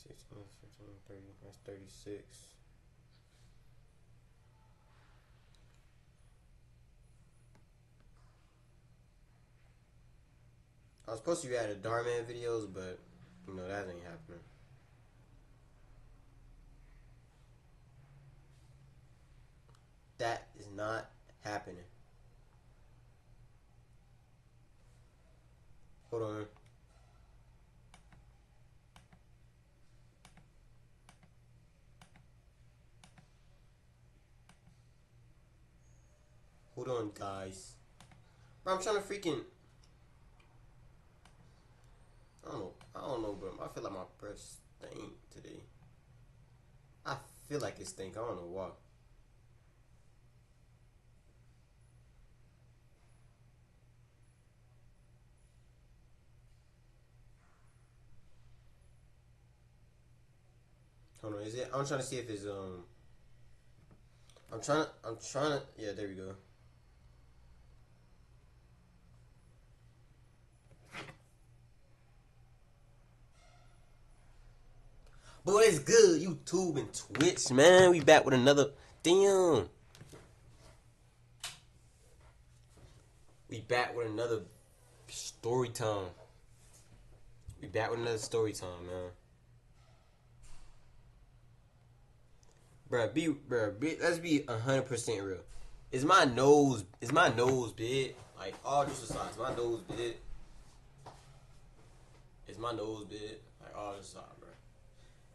16, 15, 30. That's 36. I was supposed to be at a Darman videos, but you know that ain't happening. That is not happening. Hold on. Hold on, guys. Bro, I'm trying to freaking. I don't know, bro. I feel like my breath stink today. I feel like it stink. I don't know why. Hold on, is it? I'm trying to see if it's I'm trying to. Yeah, there we go. Boy, it's good. YouTube and Twitch, man. We back with another. Damn. We back with another story time. We back with another story time, man. Let's be 100% real. Is my nose big? Like all just aside, is my nose big? Is my nose big? Like all just aside, bro.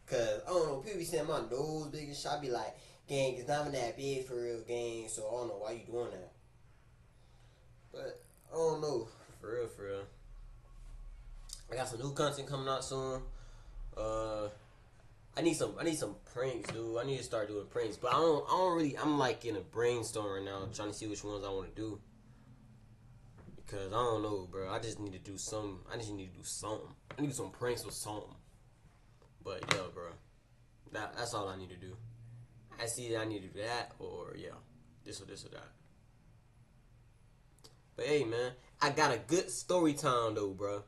Cause I don't know, people be saying my nose big and shit. I be like, gang, it's not even that big for real, gang. So I don't know why you doing that. But I don't know, for real, for real. I got some new content coming out soon. I need some pranks, dude. I need to start doing pranks, but I don't really. I'm like in a brainstorm right now, trying to see which ones I want to do. Because I don't know, bro. I just need to do some. I just need to do something. I need to do some pranks or something. But yeah, bro. That's all I need to do. I see that I need to do that, or yeah, this or that. But hey, man, I got a good story time though, bro.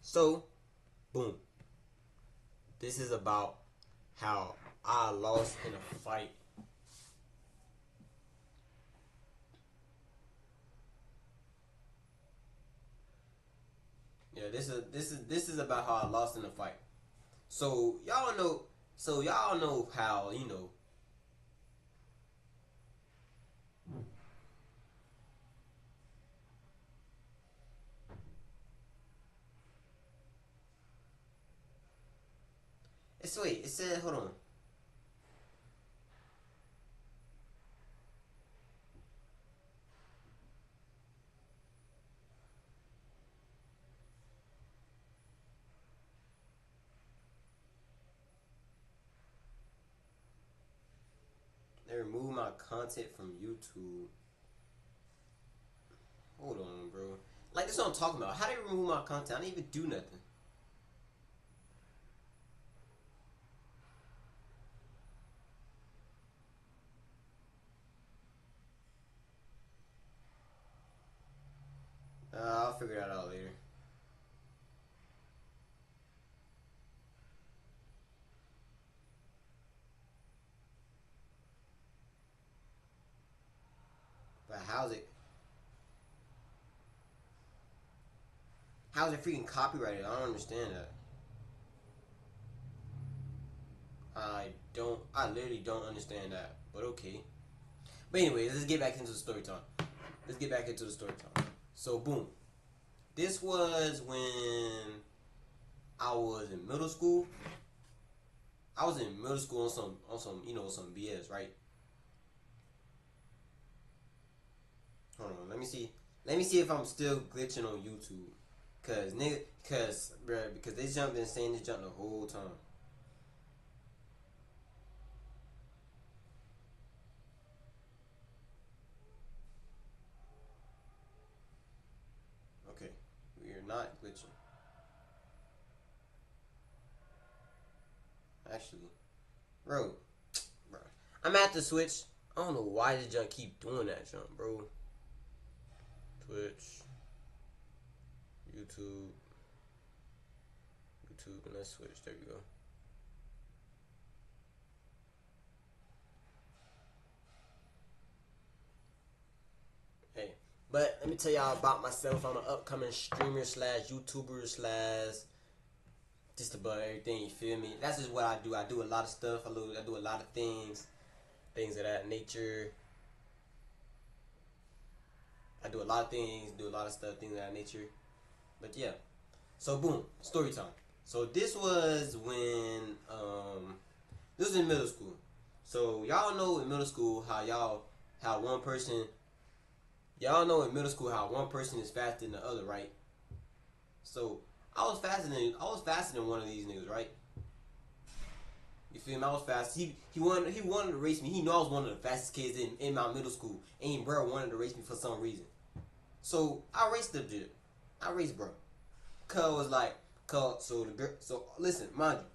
So, boom. This is about how I lost in a fight. Yeah, this is about how I lost in a fight. So y'all know how, you know. Wait, it said, hold on. They removed my content from YouTube. Hold on, bro. Like, this is what I'm talking about. How they remove my content? I didn't even do nothing. I'll figure that out later. But how's it? How's it freaking copyrighted? I don't understand that. I literally don't understand that. But okay. But anyways, let's get back into the story time. Let's get back into the story time. So boom. This was when I was in middle school. I was in middle school on some some BS, right? Hold on, let me see. Let me see if I'm still glitching on YouTube. Because they jumped been saying this jump the whole time. Okay, we are not glitching. Actually, bro, I'm at the switch. I don't know why this jump keep doing that jump, bro. Twitch, YouTube, and let's switch. There we go. But let me tell y'all about myself. I'm an upcoming streamer slash YouTuber slash just about everything. You feel me? That's just what I do. I do a lot of stuff. I do a lot of things of that nature. I do a lot of things, do a lot of stuff, things of that nature. But yeah. So boom, story time. So this was when this was in middle school. So y'all know in middle school how one person y'all know in middle school how one person is faster than the other, right? So I was faster than one of these niggas, right? You feel me? I was fast. He wanted to race me. He knew I was one of the fastest kids in my middle school. And bro wanted to race me for some reason. So I raced the dude. I raced bro. So listen, mind you,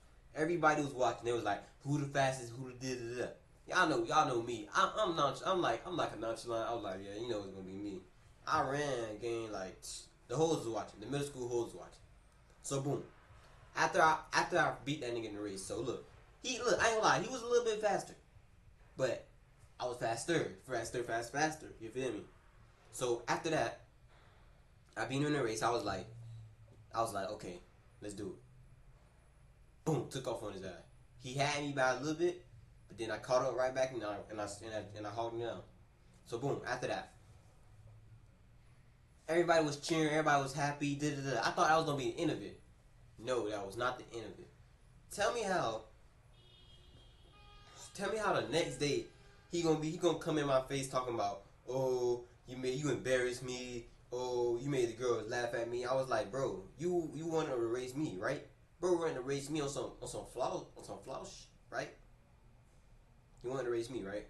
everybody was watching. They was like, who the fastest, who the da da da. Y'all know me. I'm like a nonchalant. I was like, yeah, you know it's gonna be me. I ran, game like the hoes was watching. The middle school hoes was watching. So boom. After I beat that nigga in the race, so I ain't gonna lie, he was a little bit faster. But I was faster. You feel me? So after that, I beat him in the race, I was like, okay, let's do it. Boom, took off on his ass. He had me by a little bit, but then I caught up right back and I hauled him down. So boom, after that, everybody was cheering, everybody was happy. Da, da, da. I thought that was gonna be the end of it. No, that was not the end of it. Tell me how. Tell me how the next day he gonna come in my face talking about, oh, you embarrassed me. Oh, you made the girls laugh at me. I was like, bro, you wanted to erase me, right? Bro wanted to erase me on some flaws, right? You wanted to erase me, right?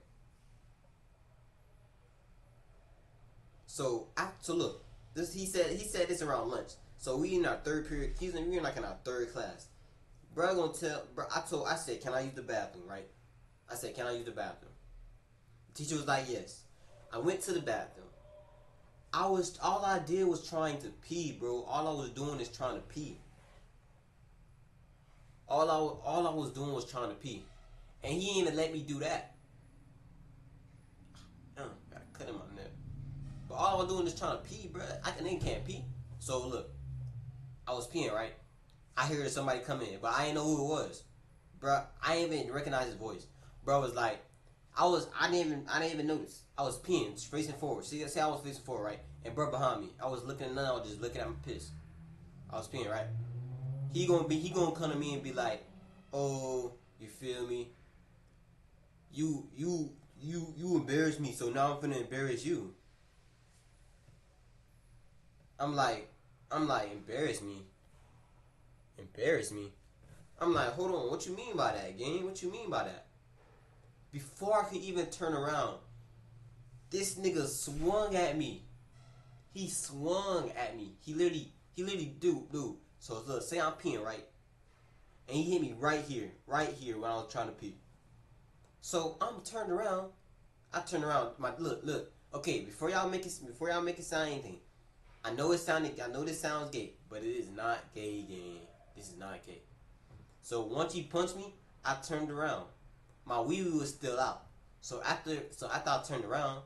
So look, he said this around lunch. So we in our third period. We in like in our third class. Bro gonna tell. Bro, I said, can I use the bathroom, right? I said, can I use the bathroom? The teacher was like, yes. I went to the bathroom. All I did was trying to pee, bro. All I was doing is trying to pee. All I was doing was trying to pee. And he didn't even let me do that. Got a cut in my neck. But all I was doing is trying to pee, bro. Can't pee. So look, I was peeing, right? I heard somebody come in, but I didn't know who it was. Bro, I didn't even recognize his voice. Bro was like, I didn't even notice. I was peeing, facing forward. See, I was facing forward, right? And bro behind me. I was looking, I was just looking at my piss. I was peeing, right? He gonna come to me and be like, oh, you feel me? You embarrassed me, so now I'm finna embarrass you. I'm like, embarrass me? Embarrass me? I'm like, hold on, what you mean by that, gang? What you mean by that? Before I could even turn around, this nigga swung at me. He swung at me. He literally, dude. So look, say I'm peeing, right? And he hit me right here when I was trying to pee. So I'm turned around. I turned around. Look. Okay, before y'all make it sound anything, I know this sounds gay, but it is not gay, gang. This is not gay. So once he punched me, I turned around. My wee was still out. So after I turned around,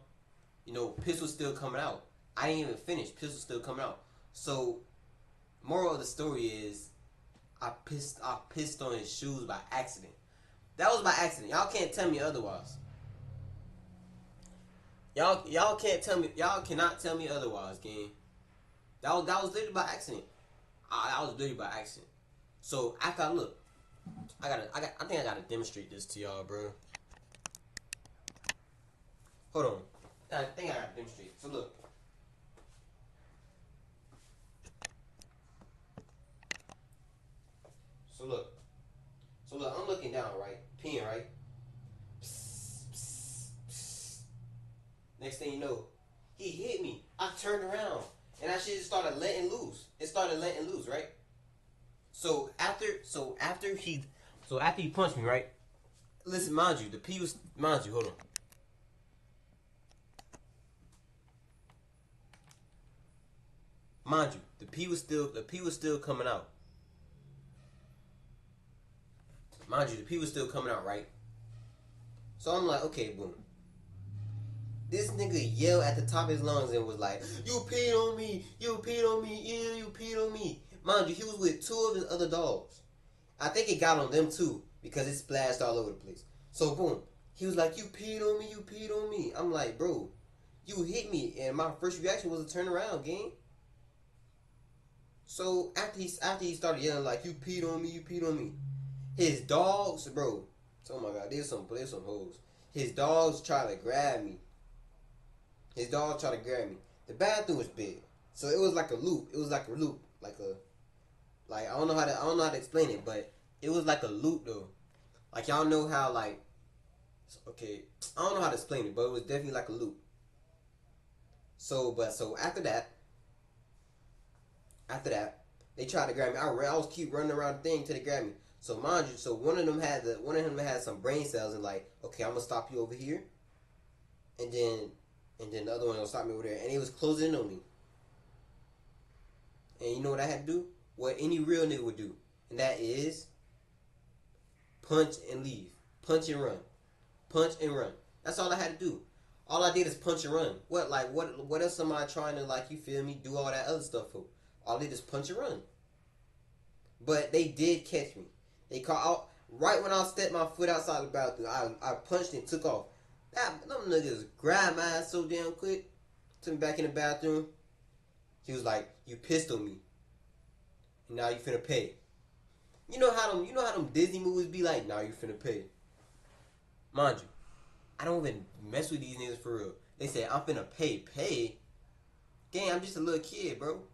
piss was still coming out. I didn't even finish. Piss was still coming out. So, moral of the story is, I pissed on his shoes by accident. That was by accident. Y'all can't tell me otherwise. Y'all can't tell me. Y'all cannot tell me otherwise, gang. That was literally by accident. I was literally by accident. So after I look, I think I gotta demonstrate this to y'all, bro. Hold on. I think I gotta demonstrate. So look. So look, I'm looking down, right? Peeing, right? Psst, psst, psst. Next thing you know, he hit me. I turned around and that shit just started letting loose. It started letting loose, right? So after he punched me, right? Listen, mind you, hold on. Mind you, the pee was still coming out. Mind you, the pee was still coming out, right? So I'm like, okay, boom. This nigga yelled at the top of his lungs and was like, "You peed on me! You peed on me! Yeah, you peed on me!" Mind you, he was with two of his other dogs. I think it got on them too because it splashed all over the place. So boom, he was like, "You peed on me! You peed on me!" I'm like, "Bro, you hit me," and my first reaction was to turn around, gang. So after he started yelling like, "You peed on me! You peed on me," his dogs, bro. Oh my god, there's some hoes. His dogs try to grab me. His dog tried to grab me. The bathroom was big, so it was like a loop. It was like a loop, like I don't know how to explain it, but it was like a loop though. Like y'all know how like okay, I don't know how to explain it, but it was definitely like a loop. So after that, they tried to grab me. I was keep running around the thing till they grabbed me. So mind you, so one of them had some brain cells and like, okay, I'm gonna stop you over here, and then the other one will stop me over there, and it was closing in on me. And you know what I had to do? What any real nigga would do, and that is punch and leave, punch and run, punch and run. That's all I had to do. All I did is punch and run. What else am I trying to like? You feel me? Do all that other stuff for? All I did is punch and run. But they did catch me. They caught out right when I stepped my foot outside the bathroom. I punched and took off. Them niggas grabbed my ass so damn quick. Took me back in the bathroom. He was like, "You pissed on me. Now you finna pay." You know how them Disney movies be like, "Now you finna pay." Mind you, I don't even mess with these niggas for real. They say I'm finna pay. Gang, I'm just a little kid, bro.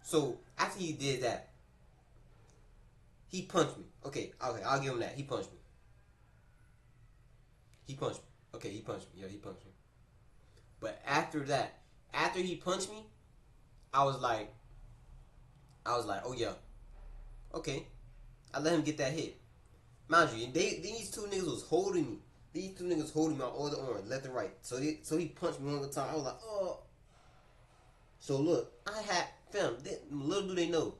So after he did that, he punched me. Okay, I'll give him that. He punched me. He punched me. Okay, he punched me. Yeah, he punched me. But after that, after he punched me, I was like, oh yeah, okay. I let him get that hit. Mind you, these two niggas was holding me. These two niggas holding me on all the arms, left and right. So he punched me one at a time. I was like, oh. So look, I had fam. Little do they know,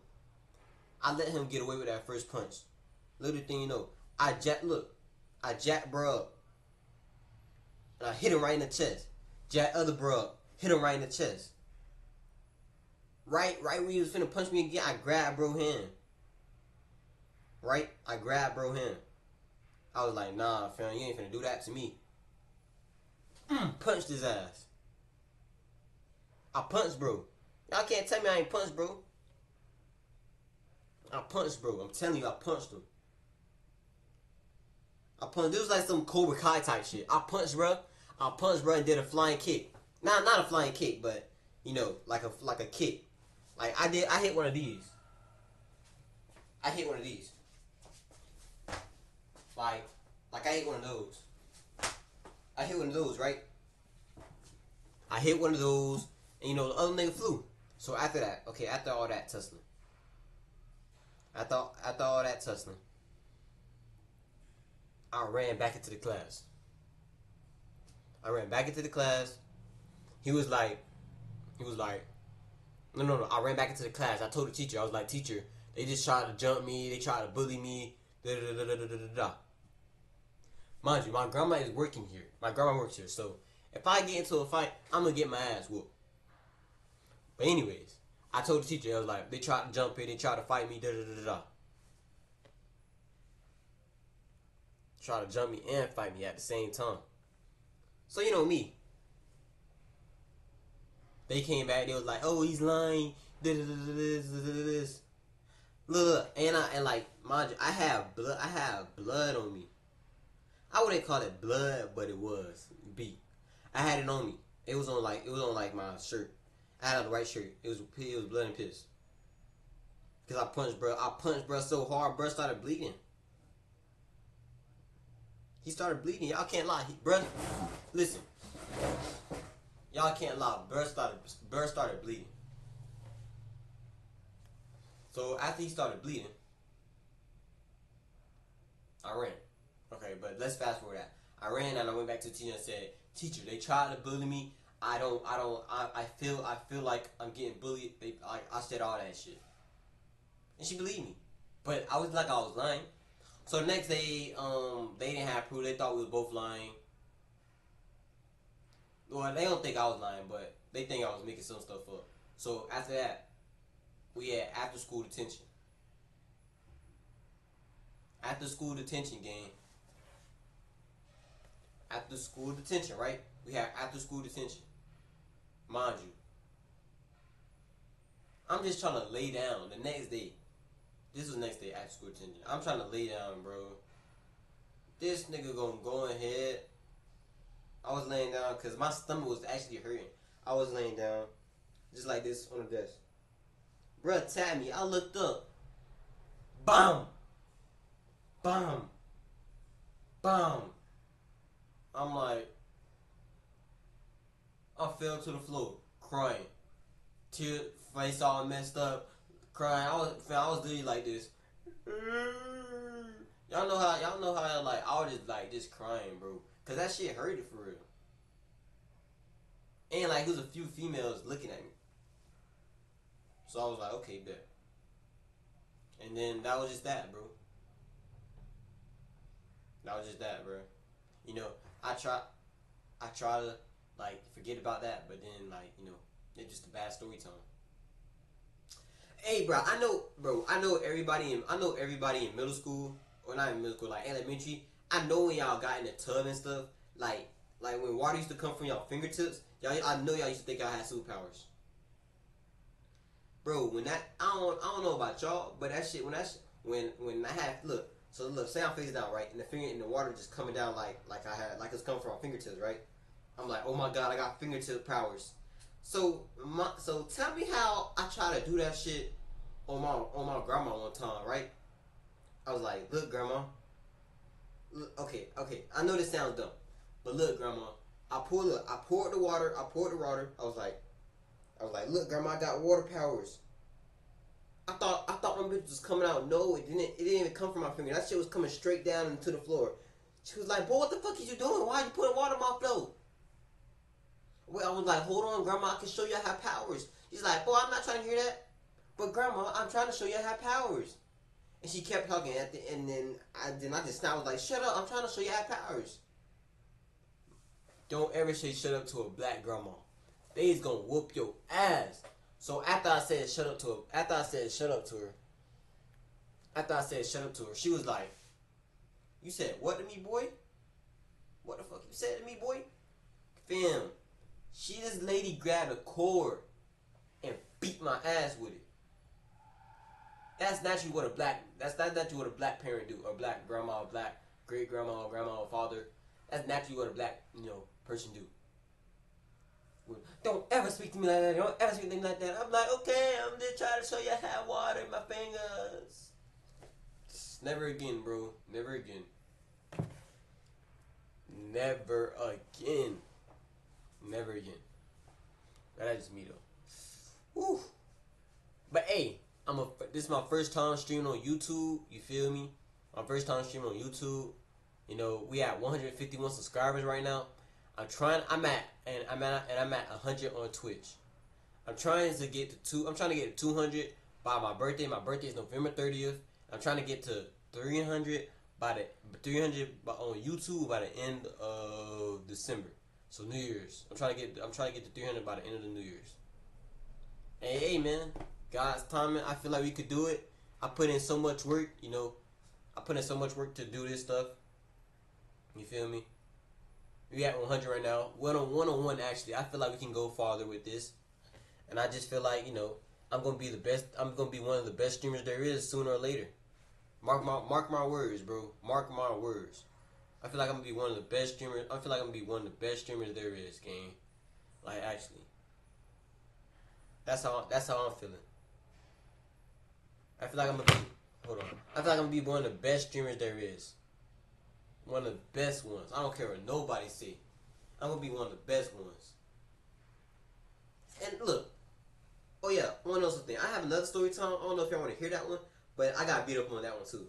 I let him get away with that first punch. Little thing you know, I jacked bro up. And I hit him right in the chest. Jack other bro up, hit him right in the chest. Right when he was finna punch me again, I grabbed bro hand. Right, I grabbed bro hand. I was like, nah, fam, you ain't finna do that to me. Punched his ass. I punched bro. Y'all can't tell me I ain't punched bro. I punched bro. I'm telling you, I punched him. This was like some Cobra Kai type shit. I punched bro and did a flying kick. Not a flying kick, but you know, like a kick. Like I hit one of these. I hit one of these. Like I hit one of those. I hit one of those, right? I hit one of those, and you know the other nigga flew. So after that, okay, after all that tussling, after all that tussling, I ran back into the class. He was like, no. I ran back into the class. I told the teacher, I was like, "Teacher, they just tried to jump me. They tried to bully me. Da da da da da da da." Mind you, my grandma is working here. My grandma works here, so if I get into a fight, I'm gonna get my ass whooped. But anyways, I told the teacher, I was like, "They tried to jump me. They tried to fight me. Da da da da da." Try to jump me and fight me at the same time. So you know me. They came back. They was like, "Oh, he's lying." This. Look, and like, mind you, I have blood on me. I wouldn't call it blood, but it was B. I had it on me. It was on like my shirt. I had on the right shirt. It was blood and piss. Cause I punched bro so hard, bro started bleeding. He started bleeding. Y'all can't lie, bro. Listen, y'all can't lie. Bro started bleeding. So after he started bleeding, I ran. Okay, but let's fast forward that. I ran and I went back to the teacher and said, "Teacher, they tried to bully me. I feel like I'm getting bullied." I said all that shit, and she believed me. But I was like I was lying. So the next day, they didn't have proof. They thought we was both lying. Well, they don't think I was lying, but they think I was making some stuff up. So after that, we had after school detention. After school detention game. After school detention, right? We had after school detention. Mind you, I'm just trying to lay down the next day. This was the next day after school detention. I'm trying to lay down, bro. This nigga gonna go ahead. I was laying down because my stomach was actually hurting. I was laying down just like this on the desk. Bruh tapped me. I looked up. Bam! Bam! Bam! I'm like, I fell to the floor, crying. Tear, face all messed up, crying. I was literally like this. Y'all know how like I was just crying, bro. Cause that shit hurted for real. And like there was a few females looking at me. So I was like, okay, bet. And then that was just that, bro. That was just that, bro. You know, I try to like forget about that, but then like, you know, it's just a bad story time. Hey, bro, I know everybody in middle school, or not in middle school, like elementary. I know when y'all got in the tub and stuff, like when water used to come from y'all fingertips, I know y'all used to think y'all had superpowers. Bro, when that I don't know about y'all, but that shit when I had look, say I'm face down, right, and the water just coming down like it's coming from my fingertips, right? I'm like, oh my god, I got fingertip powers. So tell me how I try to do that shit on my grandma one time, right? I was like, look, grandma. Look, okay. I know this sounds dumb, but look, grandma. I poured the water. I was like, look, grandma, I got water powers. I thought my bitch was coming out. No, it didn't. It didn't even come from my finger. That shit was coming straight down into the floor. She was like, boy, what the fuck is you doing? Why are you putting water on my floor? Well, I was like, hold on, grandma, I can show you I have powers. She's like, boy, I'm not trying to hear that. But grandma, I'm trying to show you I have powers. And she kept talking and then I just I was like, shut up, I'm trying to show you I have powers. Don't ever say shut up to a black grandma. They's gonna whoop your ass. So after I said shut up to her, she was like, you said what to me, boy? What the fuck you said to me, boy? Fam, this lady grabbed a cord and beat my ass with it. That's naturally what a black parent do, or black grandma, or black great grandma, or grandma, or father. That's naturally what a black, person do. Don't ever speak to me like that. Don't ever speak to me like that. I'm like, okay, I'm just trying to show you I have water in my fingers. Never again, bro. Never again. Never again. Never again. That's just me though. Whew. But hey, this is my first time streaming on YouTube. You feel me? My first time streaming on YouTube. We at 151 subscribers right now. I'm at 100 on Twitch. I'm trying to get to 200 by my birthday. My birthday is November 30th. I'm trying to get to 300 on YouTube by the end of December. So New Year's. I'm trying to get to 300 by the end of the New Year's. Hey man, God's timing. I feel like we could do it. I put in so much work, I put in so much work to do this stuff. You feel me? We at 100 right now. We're on 101 actually. I feel like we can go farther with this. And I just feel like, I'm gonna be the best. I'm gonna be one of the best streamers there is sooner or later. Mark my words, bro. Mark my words. I feel like I'm gonna be one of the best streamers. I feel like I'm gonna be one of the best streamers there is, gang. Like actually. That's how I'm feeling. I feel like I'm gonna be I feel like I'm gonna be one of the best streamers there is. One of the best ones. I don't care what nobody say. I'm gonna be one of the best ones. And look, oh yeah, one other thing. I have another story time. I don't know if y'all want to hear that one, but I got beat up on that one too.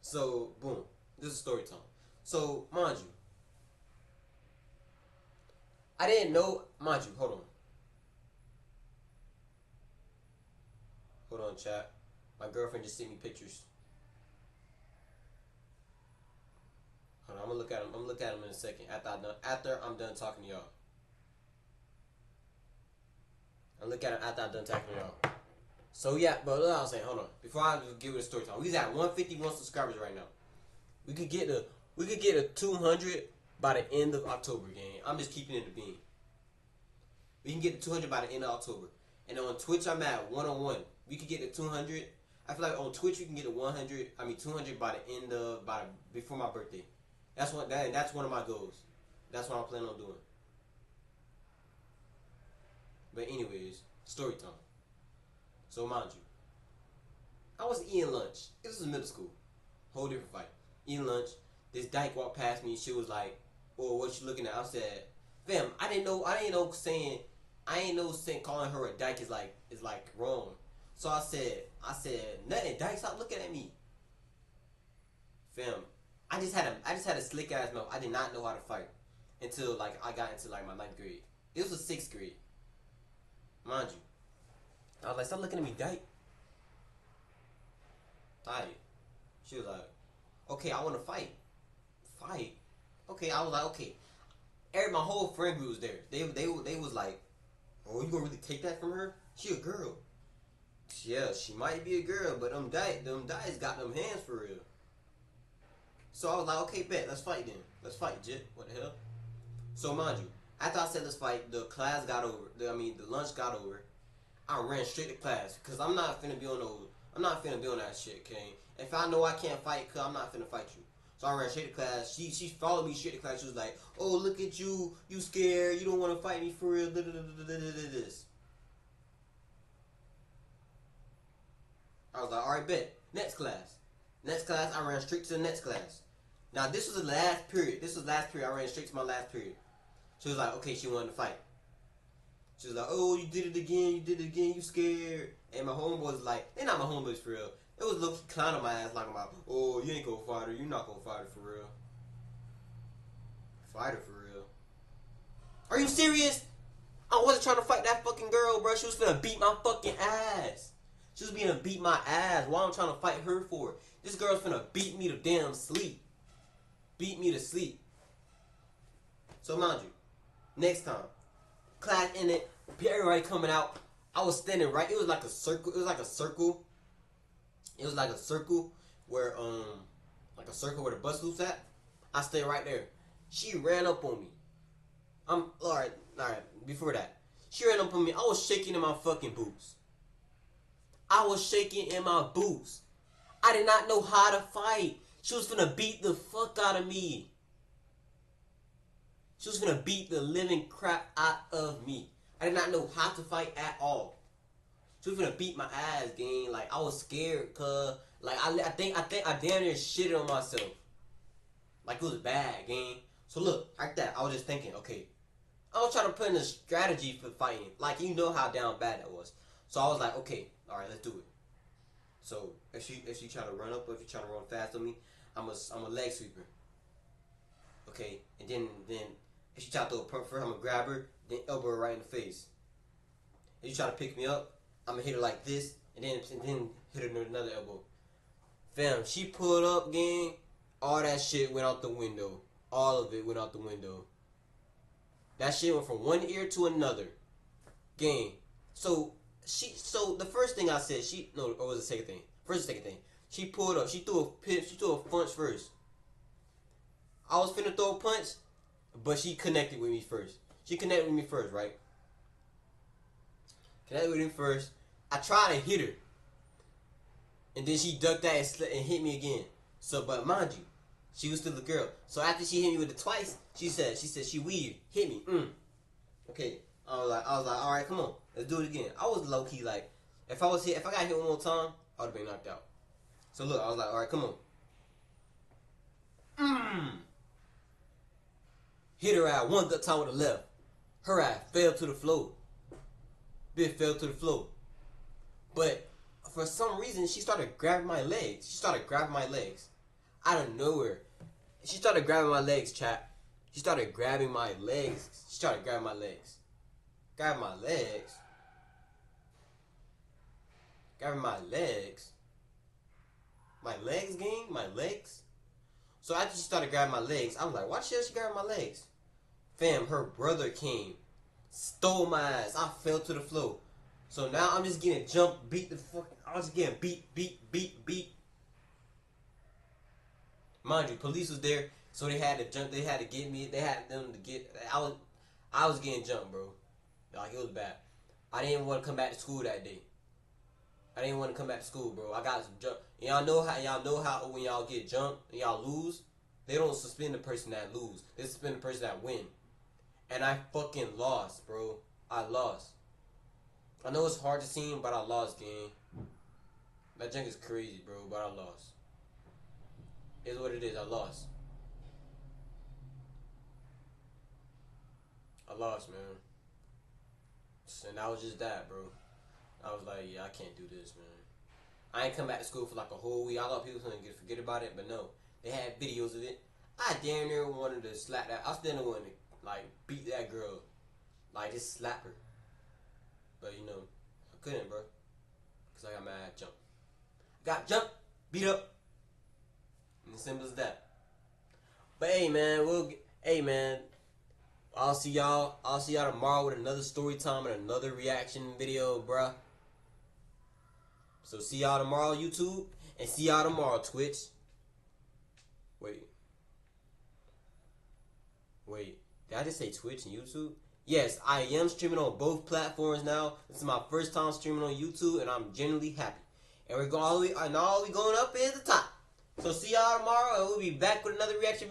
So boom, this is story time. So mind you, I didn't know. Mind you, hold on, chat. My girlfriend just sent me pictures. Hold on, I'm gonna look at them in a second. After I'm done talking to y'all. and look at it after I'm done tackling y'all. So yeah, but what I was saying, hold on. Before I give it a story time, we's at 151 subscribers right now. We could get to 200 by the end of October, gang. I'm just keeping it a bean. We can get to 200 by the end of October. And on Twitch, I'm at 101. We could get to 200. I feel like on Twitch we can get to 200 by the end of before my birthday. That's one of my goals. That's what I'm planning on doing. But anyways, story time. So mind you, I was eating lunch. This was middle school. Whole different fight. Eating lunch. This dyke walked past me. She was like, "Oh, what you looking at?" I said, "Fam, I didn't know saying calling her a dyke is like wrong." So I said, "Nothing, dyke, stop looking at me." Fam, I just had a slick ass mouth. I did not know how to fight until like I got into like my 9th grade. It was the 6th grade, mind you. I was like, "Stop looking at me, dyke." Dyke. She was like, "Okay, I want to fight." Fight. Okay, I was like, okay. My whole friend group was there. They was like, "Oh, you gonna really take that from her? She a girl." Yeah, she might be a girl, but them dice got them hands for real. So I was like, okay, bet, let's fight then. Let's fight, Jit. What the hell? So mind you, after I said let's fight, the class got over. The lunch got over. I ran straight to class because I'm not finna be on that shit, Kane. If I know I can't fight, cause I'm not finna fight you. So I ran straight to class. She followed me straight to class. She was like, "Oh, look at you. You scared. You don't want to fight me for real." This. I was like, "Alright, bet. Next class." Next class, I ran straight to the next class. Now, this was the last period. I ran straight to my last period. She was like, okay, she wanted to fight. She was like, "Oh, you did it again. You scared." And my homeboys was like, they're not my homeboys for real. It was low-key clown on my ass like about, "Oh, you ain't gonna fight her. You're not gonna fight her for real." Fight her for real? Are you serious? I wasn't trying to fight that fucking girl, bro. She was finna beat my fucking ass. She was gonna beat my ass. Why I'm trying to fight her for? This girl's finna beat me to damn sleep. Beat me to sleep. So mind you, next time, class in it, everybody coming out. I was standing right. It was like a circle. Where like a circle where the bus loops at. I stayed right there. She ran up on me. All right. Before that, she ran up on me. I was shaking in my fucking boots. I did not know how to fight. She was finna beat the fuck out of me. She was finna beat the living crap out of me. I did not know how to fight at all. She was finna beat my ass, gang. Like, I was scared, cuz. Like, I think I damn near shitted on myself. Like, it was bad, gang. So look, like that, I was just thinking, okay, I was trying to put in a strategy for fighting. Like, you know how down bad that was. So I was like, okay, alright, let's do it. So if she try to run up or if she try to run fast on me, I'm a leg sweeper. Okay, and then if she try to throw a punch for her, I'm gonna grab her, then elbow her right in the face. If you try to pick me up, I'm gonna hit her like this, and then hit her with another elbow. Fam, she pulled up, gang. All that shit went out the window. All of it went out the window. That shit went from one ear to another. Gang. So the first thing I said, or was the second thing? First or second thing. She pulled up. She threw a punch first. I was finna throw a punch, but she connected with me first. Right? Connected with me first. I tried to hit her. And then she ducked that and hit me again. So, but mind you, she was still a girl. So after she hit me with it twice, she said she weird. Hit me. Okay. I was like, all right, come on, let's do it again. I was low key like, if I got hit one more time, I would have been knocked out. So look, I was like, all right, come on. Hit her ass one good time with the left. Her ass fell to the floor. Bitch fell to the floor. But for some reason, she started grabbing my legs. Out of nowhere. She started grabbing my legs, chat. She started grabbing my legs. Grabbing my legs, gang. My legs. So after she started grabbing my legs, I was like, why the shit she grabbing my legs? Fam, her brother came, stole my ass. I fell to the floor. So now I'm just getting jumped, beat the fuck. I was getting beat. Mind you, police was there, so they had to jump. They had to get me. They had them to get. I was getting jumped, bro. Like it was bad. I didn't want to come back to school that day. I didn't want to come back to school, bro. I got some jump. Y'all know how when y'all get jumped and y'all lose, they don't suspend the person that lose. They suspend the person that win. And I fucking lost, bro. I lost. I know it's hard to see, but I lost, gang. That junk is crazy, bro, but I lost. It's what it is. I lost. I lost, man. And that was just that, bro. I was like, yeah, I can't do this, man. I ain't come back to school for like a whole week. I thought people was gonna forget about it, but no. They had videos of it. I damn near wanted to slap that. I still wanted to, like, beat that girl. Like, just slap her. But, you know, I couldn't, bro. Because I got mad jumped. Got jumped, beat up. And as simple as that. But, hey, man, I'll see y'all tomorrow with another story time and another reaction video, bruh. So see y'all tomorrow, YouTube, and see y'all tomorrow, Twitch. Wait, did I just say Twitch and YouTube? Yes, I am streaming on both platforms now. This is my first time streaming on YouTube, and I'm genuinely happy. And we're going all the way, and all we going up is the top. So see y'all tomorrow, and we'll be back with another reaction video.